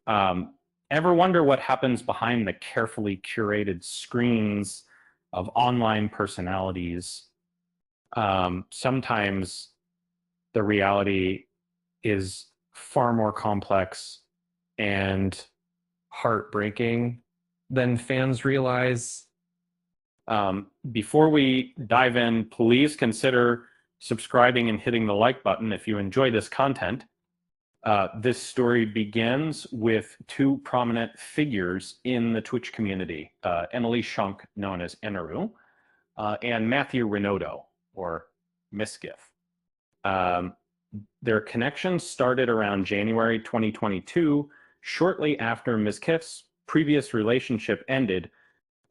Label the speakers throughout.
Speaker 1: Um, Ever wonder what happens behind the carefully curated screens of online personalities? Sometimes the reality is far more complex and heartbreaking than fans realize. Before we dive in, please consider subscribing and hitting the like button if you enjoy this content. This story begins with two prominent figures in the Twitch community, Emily Shunk, known as Eneru, and Matthew Renaudot, or Misgiff. Um, their connection started around January 2022, shortly after Misgiff's previous relationship ended.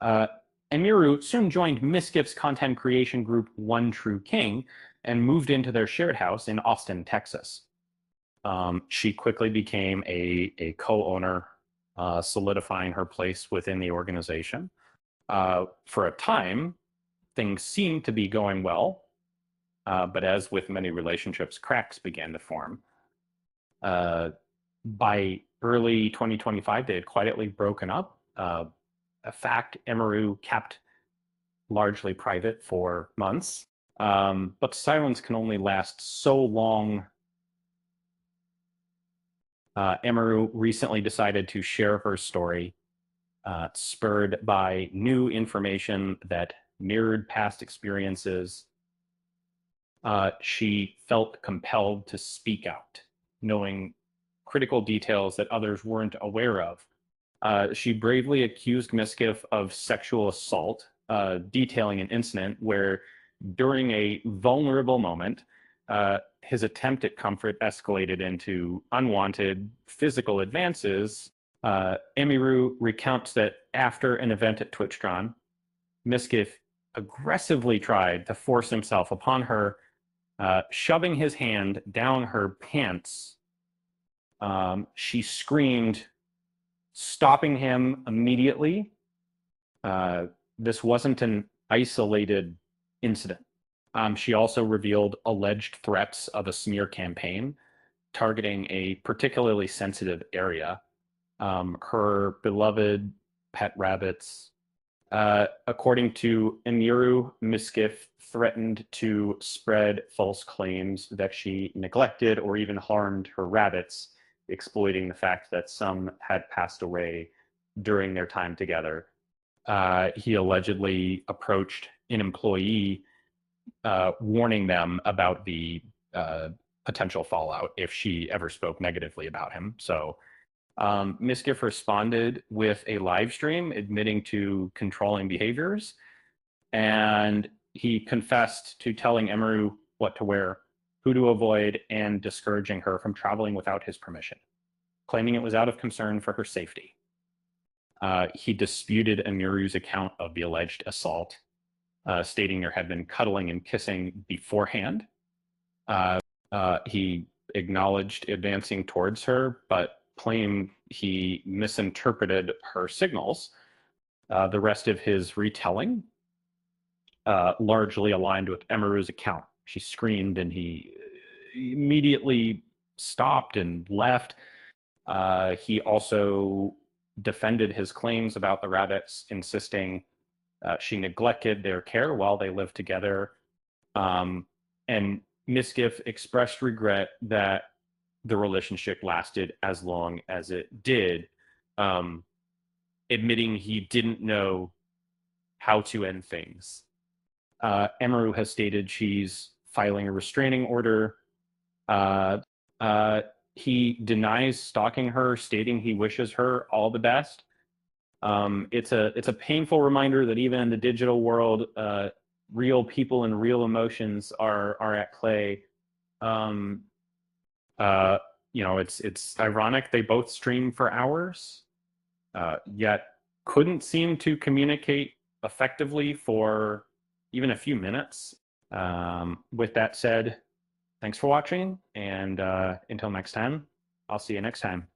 Speaker 1: Emiru soon joined Misgiff's content creation group One True King and moved into their shared house in Austin, Texas. She quickly became a co-owner, solidifying her place within the organization. For a time, things seemed to be going well, but as with many relationships, cracks began to form. By early 2025, they had quietly broken up, a fact Emiru kept largely private for months. But silence can only last so long. Emiru recently decided to share her story, spurred by new information that mirrored past experiences. She felt compelled to speak out, knowing critical details that others weren't aware of. She bravely accused Miskiff of sexual assault, detailing an incident where, during a vulnerable moment, his attempt at comfort escalated into unwanted physical advances. Emiru recounts that after an event at TwitchCon, Miskiff aggressively tried to force himself upon her, shoving his hand down her pants. She screamed, stopping him immediately. This wasn't an isolated incident. She also revealed alleged threats of a smear campaign targeting a particularly sensitive area, her beloved pet rabbits. According to Emiru, Miskiff threatened to spread false claims that she neglected or even harmed her rabbits, exploiting the fact that some had passed away during their time together. He allegedly approached an employee, warning them about the potential fallout if she ever spoke negatively about him. So Miskiff responded with a live stream admitting to controlling behaviors, and he confessed to telling Emiru what to wear, who to avoid, and discouraging her from traveling without his permission, claiming it was out of concern for her safety. He disputed Emiru's account of the alleged assault, stating there had been cuddling and kissing beforehand. He acknowledged advancing towards her, but claimed he misinterpreted her signals. The rest of his retelling largely aligned with Emiru's account. She screamed and he immediately stopped and left. He also defended his claims about the rabbits, insisting she neglected their care while they lived together. And Miskiff expressed regret that the relationship lasted as long as it did, admitting he didn't know how to end things. Emiru has stated she's filing a restraining order. He denies stalking her, stating he wishes her all the best. It's a painful reminder that even in the digital world, real people and real emotions are at play. It's ironic they both stream for hours, yet couldn't seem to communicate effectively for even a few minutes. With that said, thanks for watching, and until next time, I'll see you next time.